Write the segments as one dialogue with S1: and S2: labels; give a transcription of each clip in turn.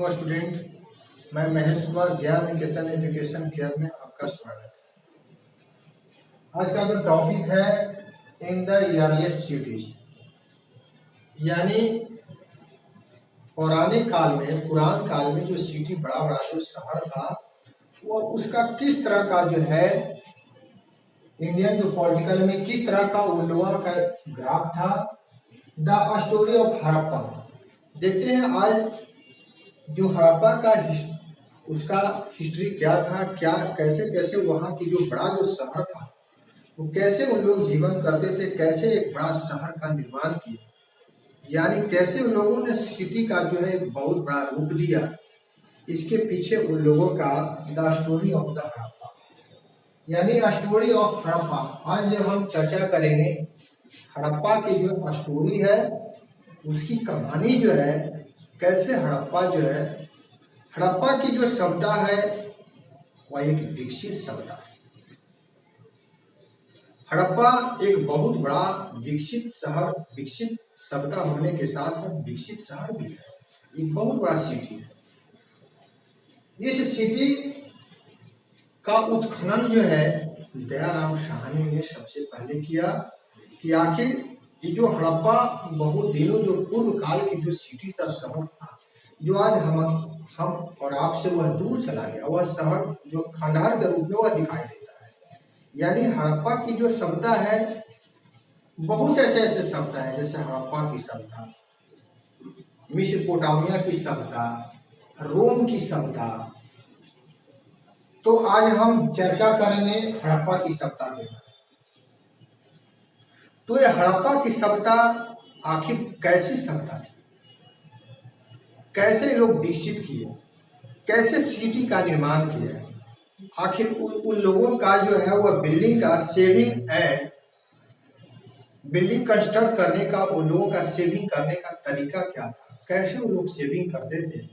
S1: New student. मैं महेश कुमार ज्ञान निकेतन education care में आपका स्वागत है। आज का जो टॉपिक है इन द अर्लीस्ट सिटीज, यानी पुराने काल में जो सिटी बड़ा जो शहर था वो उसका किस तरह का जो है इंडियन जो पॉलिटिकल में किस तरह का उन लोगों का ग्राफ था। द स्टोरी ऑफ हड़प्पा देखते हैं। आज जो हड़प्पा का उसका हिस्ट्री क्या था, क्या कैसे कैसे वहाँ की जो बड़ा जो शहर था वो कैसे उन लोग जीवन करते थे, कैसे एक बड़ा शहर का निर्माण किया, यानी कैसे उन लोगों ने सिटी का जो है एक बहुत बड़ा रूप दिया। इसके पीछे उन लोगों का the story of the Harappa, यानी स्टोरी ऑफ हड़प्पा। आज जब हम चर्चा करेंगे हड़प्पा की जो स्टोरी है, उसकी कहानी जो है, कैसे हड़प्पा जो है, हड़प्पा की जो सभ्यता है वह एक विकसित सभ्यता है। हड़प्पा एक बहुत बड़ा विकसित शहर, विकसित सभ्यता होने के साथ साथ विकसित शहर भी है। एक बहुत बड़ा सिटी है। इस सिटी का उत्खनन जो है दयाराम साहनी ने सबसे पहले किया कि आखिर ये जो हड़प्पा बहुत दिनों जो पूर्व काल की जो सिटी का शहर था, जो आज हम और आपसे वह दूर चला गया, वह शहर जो खंडहर के रूप में वह दिखाई देता है। यानी हड़प्पा की जो सभ्यता है, बहुत से ऐसे सभ्यता है, जैसे हड़प्पा की सभ्यता, मेसोपोटामिया की सभ्यता, रोम की सभ्यता। तो आज हम चर्चा करेंगे हड़प्पा की सभ्यता के बारे में। तो ये हड़प्पा की सभ्यता आखिर कैसी सभ्यता थी, कैसे लोग विकसित किए, कैसे सिटी का निर्माण किया, आखिर उन लोगों का जो है वह बिल्डिंग का सेविंग एंड बिल्डिंग कंस्ट्रक्ट करने का, उन लोगों का सेविंग करने का तरीका क्या था, कैसे वो लोग सेविंग करते थे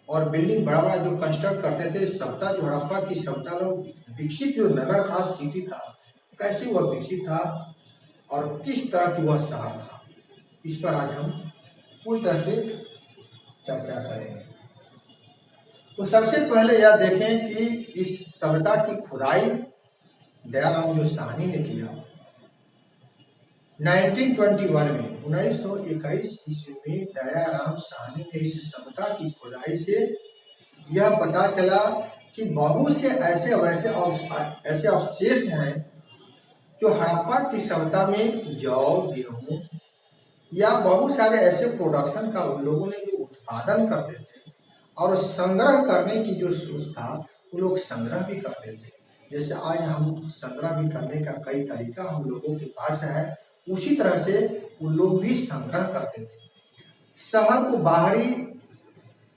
S1: और बिल्डिंग बड़ा बड़ा जो कंस्ट्रक्ट करते थे। सभ्यता जो हड़प्पा की सभ्यता लोग विकसित जो नगर था, सिटी था, कैसे वह विकसित था और किस तरह की वह शहर था, इस पर आज हम पूरी तरह से चर्चा करेंगे। तो सबसे पहले यह देखें कि इस सभ्यता की खुदाई दयाराम जो साहनी ने किया 1921 में, 1921 ईस्वी में दयाराम साहनी ने इस सभ्यता की खुदाई से यह पता चला कि बहुत से ऐसे अवशेष हैं जो हड़प्पा की सभ्यता में जौ, गेहूं या बहुत सारे ऐसे प्रोडक्शन का उन लोगों ने जो उत्पादन करते थे और संग्रह करने की जो सोच था, वो लोग संग्रह भी करते थे। जैसे आज हम संग्रह भी करने का कई तरीका हम लोगों के पास है, उसी तरह से उन लोग भी संग्रह करते थे। शहर को बाहरी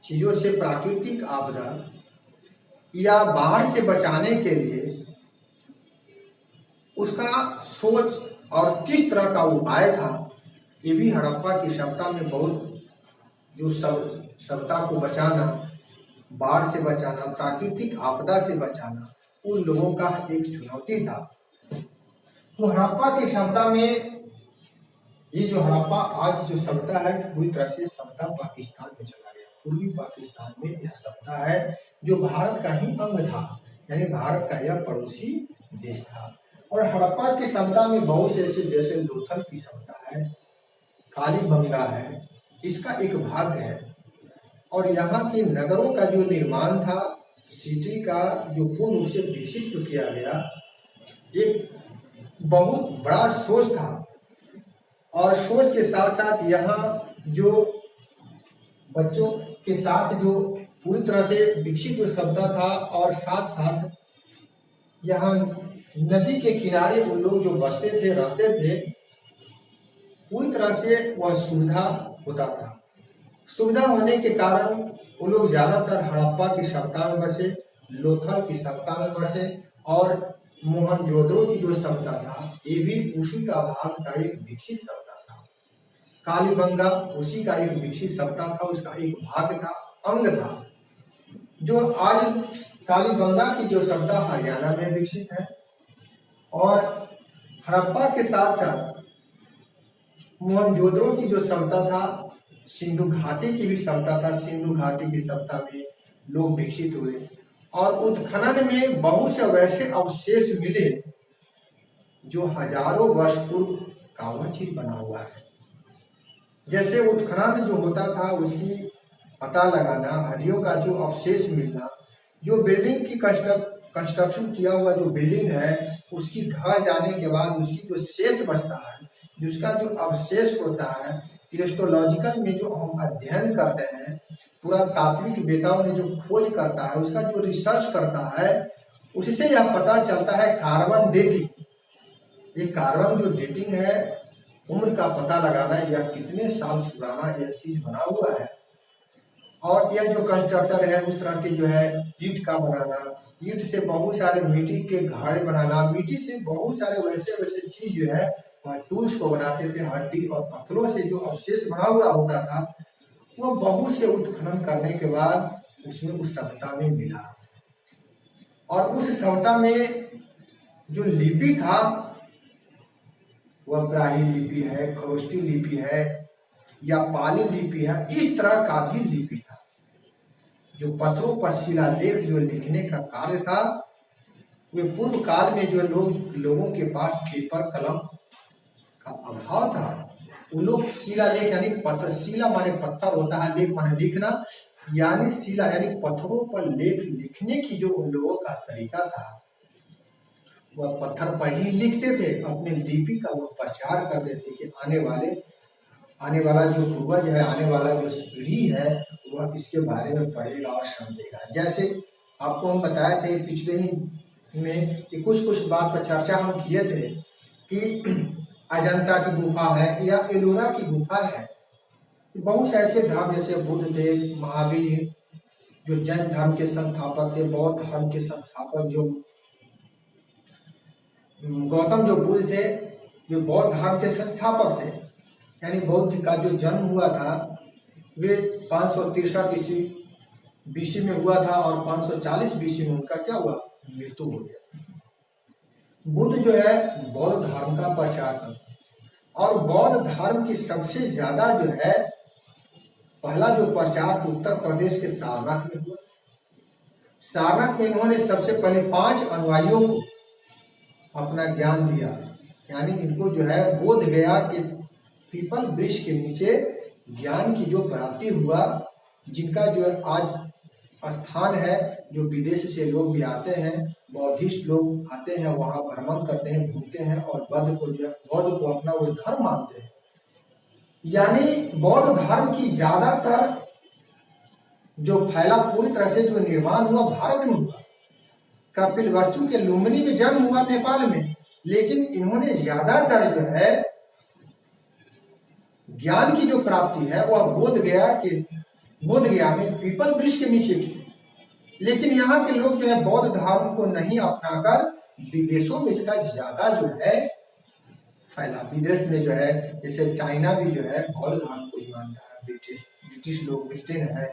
S1: चीजों से, प्राकृतिक आपदा या बाढ़ से बचाने के लिए उसका सोच और किस तरह का उपाय था, ये भी हड़प्पा की सभ्यता में बहुत जो सभ्यता को बचाना, बाढ़ से बचाना, प्राकृतिक आपदा से बचाना, उन लोगों का एक चुनौती था। तो हड़प्पा की सभ्यता में ये जो हड़प्पा आज जो सभ्यता है पूरी तरह से सभ्यता पाकिस्तान में चला गया। पूर्वी पाकिस्तान में यह सभ्यता है जो भारत का ही अंग था, यानी भारत का यह पड़ोसी देश था। और हड़प्पा की सभ्यता में बहुत से ऐसे, जैसे लोथल की सभ्यता है, कालीबंगा है, इसका एक भाग है। और यहाँ के नगरों का जो निर्माण था, सिटी का जो पूर्ण रूप से विकसित जो किया गया, एक बहुत बड़ा सोच था। और सोच के साथ साथ यहाँ जो बच्चों के साथ जो पूरी तरह से विकसित जो सभ्यता था, और साथ साथ यहाँ नदी के किनारे उन लोग जो बसते थे, रहते थे, पूरी तरह से वह सुविधा होता था। सुविधा होने के कारण वो लोग ज्यादातर हड़प्पा की सभ्यता में बसे, लोथल की सभ्यता में बसे, और मोहनजोदड़ो की जो सभ्यता था ये भी उसी का भाग का एक विकसित सभ्यता था। कालीबंगा उसी का एक विकसित सभ्यता था, उसका एक भाग था, अंग था। जो आज कालीबंगा की जो सभ्यता हरियाणा में विकसित है, और हड़प्पा के साथ साथ मोहनजोदड़ो की जो सभ्यता था सिंधु घाटी की भी सभ्यता था। सिंधु घाटी की सभ्यता में लोग विकसित हुए और उत्खनन में बहुत से वैसे अवशेष मिले जो हजारों वर्ष पूर्व का वह चीज बना हुआ है। जैसे उत्खनन जो होता था उसकी पता लगाना, हड्डियों का जो अवशेष मिलना, जो बिल्डिंग की कंस्ट्रक्शन किया हुआ जो बिल्डिंग है उसकी ढह जाने के बाद उसकी जो शेष बचता है, जिसका जो अवशेष होता है, हिस्टोलॉजिकल में जो हम अध्ययन करते हैं, पूरा तात्विक वेताओं ने जो खोज करता है, उसका जो रिसर्च करता है, उससे यह पता चलता है कार्बन डेटिंग। ये कार्बन जो डेटिंग है, उम्र का पता लगाना, यह कितने साल पुराना यह चीज बना हुआ है। और यह जो कंस्ट्रक्शन है उस तरह के जो है ईंट का बनाना, ईंट से बहुत सारे मिट्टी के घड़े बनाना, मिट्टी से बहुत सारे वैसे वैसे चीज जो है वह टूल्स को बनाते थे। हड्डी और पत्थरों से जो अवशेष बना हुआ होता था वो बहुत से उत्खनन करने के बाद उसमें उस सभ्यता में मिला। और उस सभ्यता में जो लिपि था वह ब्राह्मी लिपि है, खरोष्टी लिपि है या पाली लिपि है, इस तरह का भी लिपि था। जो पत्थरों पर शिलालेख जो लिखने का कार्य था, वे पूर्व काल में जो लोगों के पास पेपर कलम का अभाव था, वो लोग शिलालेख यानी पत्थर, शिला माने पत्थर होता है, लेख माने लिखना, यानी शिला यानी पत्थरों पर लेख लिखने की जो उन लोगों का तरीका था वह पत्थर पर ही लिखते थे। अपने लिपि का वो प्रचार कर देते कि आने वाला जो पूर्वज है, आने वाला जो पीढ़ी है वह इसके बारे में पढ़ेगा और समझेगा। जैसे आपको हम बताए थे पिछले ही में कि कुछ बात पर चर्चा हम किए थे कि अजंता की गुफा है या एलोरा की गुफा है। बहुत से ऐसे धर्म जैसे बुद्ध देव, महावीर जो जैन धर्म के संस्थापक थे, बौद्ध धर्म के संस्थापक जो गौतम जो बुद्ध थे, जो बौद्ध धर्म के संस्थापक थे, यानी बौद्ध का जो जन्म हुआ था वे 563 ईस्वी बीसी में हुआ था और 540 बीसी में उनका क्या हुआ, मृत्यु हो गया। बुद्ध जो है बौद्ध धर्म का प्रचार करते और बौद्ध धर्म की सबसे ज्यादा जो है पहला जो प्रचार उत्तर प्रदेश के सारनाथ में हुआ। सारनाथ में इन्होंने सबसे पहले 5 अनुयायियों को अपना ज्ञान दिया, यानी इनको जो है बोध गया कि पीपल वृक्ष के नीचे ज्ञान की जो प्राप्ति हुआ, जिनका जो है आज स्थान है, जो विदेश से लोग भी आते हैं, बौद्धिस्ट लोग आते हैं, वहां भ्रमण करते हैं, घूमते हैं और बौद्ध को अपना वो धर्म मानते हैं। यानी बौद्ध धर्म की ज्यादातर जो फैला पूरी तरह से जो निर्माण हुआ भारत में हुआ। कपिलवस्तु के लुम्बिनी में जन्म हुआ नेपाल में, लेकिन इन्होंने ज्यादातर जो है ज्ञान की जो प्राप्ति है वह बोध गया में पीपल वृक्ष के नीचे की। लेकिन यहाँ के लोग जो है बौद्ध धर्म को नहीं अपनाकर विदेशों में इसका ज्यादा जो है फैला। विदेश में जो है जैसे चाइना भी जो है बौद्ध धर्म को ही मानता है, ब्रिटिश लोग, ब्रिटेन है,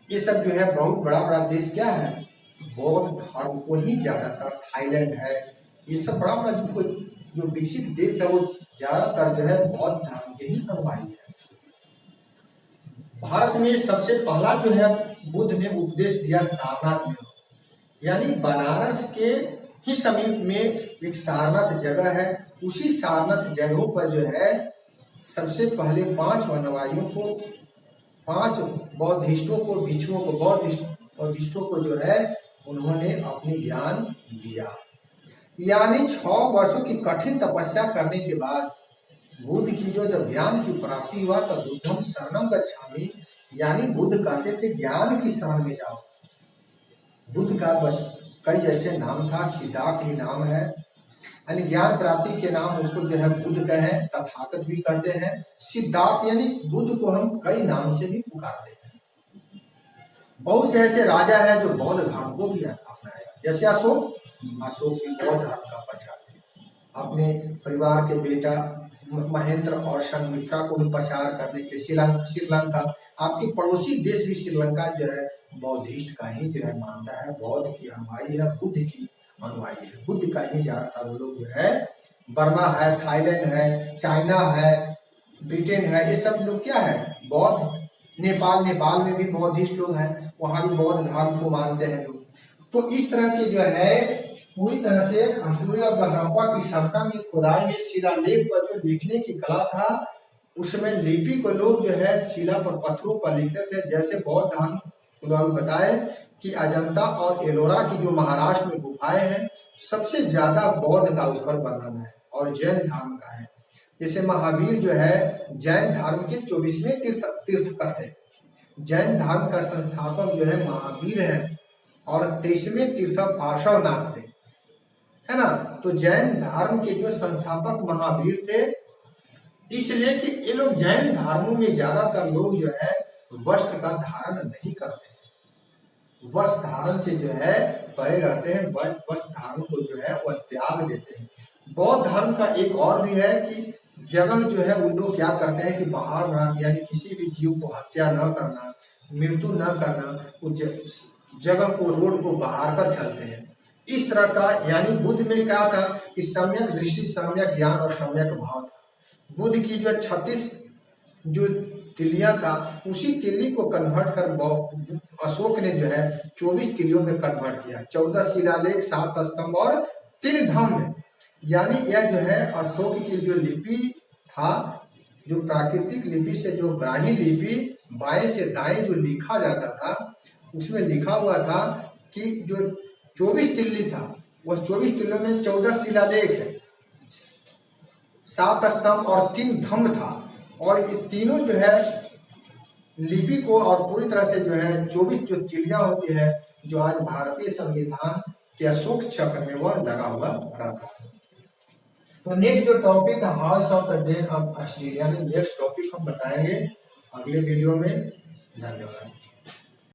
S1: ये सब जो है बहुत बड़ा देश क्या है, बौद्ध धर्म को ही ज्यादातर, थाईलैंड है, ये सब बड़ा जो विकसित देश है वो ज्यादातर जो है बौद्ध धर्म के ही अनुयायी है। भारत में सबसे पहला जो है बुद्ध ने उपदेश दिया सारनाथ में, यानी बनारस के ही समीप में एक सारनाथ जगह है। उसी सारनाथ जगहों पर जो है सबसे पहले 5 अनुयायियों को, 5 बौद्धिस्टों को, भिक्षुओं को, बौद्धिस्टों को जो है उन्होंने अपनी ज्ञान दिया। यानी 6 वर्षों की कठिन तपस्या करने के बाद बुद्ध की जो जब ज्ञान की प्राप्ति हुआ तब बुद्धम शरणम गच्छामि, यानी बुद्ध कहते थे ज्ञान की शरण में जाओ। बुद्ध का बस कई जैसे नाम था, सिद्धार्थ भी नाम है, यानी ज्ञान प्राप्ति के नाम उसको जो है बुद्ध कहे, तथागत भी कहते हैं। सिद्धार्थ यानी बुद्ध को हम कई नाम से भी पुकारते हैं। बहुत से ऐसे राजा है जो बौद्ध धर्म को भी अपनाया, जैसे अशोक भी बौद्ध धर्म का प्रचार किया। अपने परिवार के बेटा महेंद्र और संघमित्रा को भी प्रचार करने के श्रीलंका, आपके पड़ोसी देश भी श्रीलंका जो है बौद्धिस्ट का ही जो है मानता है, बौद्ध की अनुयायी है, बुद्ध की अनुयायी है, बुद्ध का ही ज्यादातर लोग जो है। बर्मा है, थाईलैंड है, चाइना है, ब्रिटेन है, ये सब लोग क्या है बौद्ध नेपाल में भी बौद्धिस्ट लोग हैं, वहाँ भी बौद्ध धर्म को मानते हैं लोग। तो इस तरह के जो है पूरी तरह से हम्पुरी और हड़प्पा की सभ्यता में खुदाई में शिलालेख पर जो लिखने की कला था, उसमें लिपि को लोग जो है शिला पर पत्थरों पर लिखते थे। जैसे बौद्ध धर्म लोग बताए कि अजंता और एलोरा की जो महाराष्ट्र में गुफाएं हैं, सबसे ज्यादा बौद्ध का उस पर वर्णन है और जैन धर्म का है। जैसे महावीर जो है जैन धर्म के 24वें तीर्थकर थे। जैन धर्म का संस्थापक जो है महावीर है और 23वें तीर्थकर पार्श्वनाथ थे, है ना। तो जैन धर्म के जो संस्थापक महावीर थे, इसलिए कि ये लोग जैन धर्मों में ज्यादातर लोग जो है वस्त्र का धारण नहीं करते, वस्त्र धारण से जो है परे रहते हैं, वस्त्र धारण को जो है वह त्याग देते हैं। बौद्ध धर्म का एक और भी है कि जगह जो है उन लोग क्या करते हैं कि बाहर ना, यानी किसी भी जीव को हत्या न करना, मृत्यु न करना, उस जगह को, रोड को बाहर कर चलते हैं। इस तरह का, यानी बुद्ध में क्या था कि सम्यक दृष्टि, सम्यक ज्ञान और सम्यक भाव था। बुद्ध की जो 36 जो तिलियां था, उसी तिल्ली को कन्वर्ट कर अशोक ने जो है 24 तिलियों में कन्वर्ट किया। 14 शिलालेख, 7 स्तंभ और 3 धम्म, यानी यह जो है अशोक की जो लिपि था, जो प्राकृतिक लिपि से जो ब्राह्मी लिपि बाएं से दाएं जो लिखा जाता था, उसमें लिखा हुआ था कि जो 24 तिल्ली था, वह 24 तिल्लियों में 14 शिलालेख है, 7 स्तंभ और 3 धम्म था। और ये तीनों जो है लिपि को और पूरी तरह से जो है 24 जो तिलियां होती है, जो आज भारतीय संविधान के अशोक चक्र में वह लगा हुआ रहता है। तो नेक्स्ट जो टॉपिक है house of the Dane of Australia में, नेक्स्ट टॉपिक हम बताएंगे अगले वीडियो में। धन्यवाद।